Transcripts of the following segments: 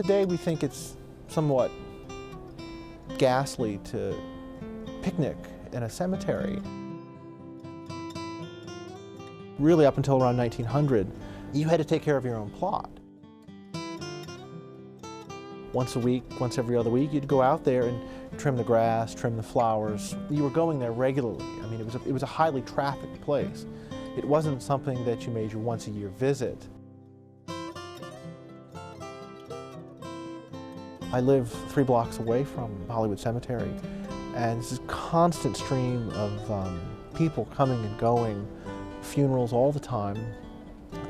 Today we think it's somewhat ghastly to picnic in a cemetery. Really, up until around 1900, you had to take care of your own plot. Once a week, once every other week, you'd go out there and trim the grass, trim the flowers. You were going there regularly. I mean, it was a highly trafficked place. It wasn't something that you made your once-a-year visit. I live 3 blocks away from Hollywood Cemetery, and it's this constant stream of people coming and going, funerals all the time.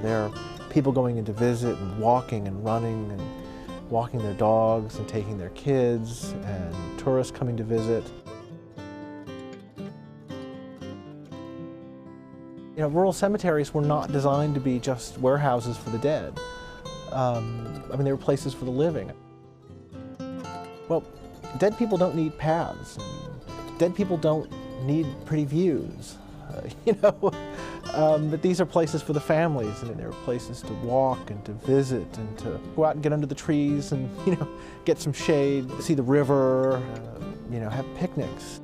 There are people going in to visit and walking and running and walking their dogs and taking their kids, and tourists coming to visit. You know, rural cemeteries were not designed to be just warehouses for the dead. I mean, they were places for the living. Well, dead people don't need paths. Dead people don't need pretty views, you know. But these are places for the families, and they're places to walk and to visit and to go out and get under the trees and, you know, get some shade, see the river, you know, have picnics.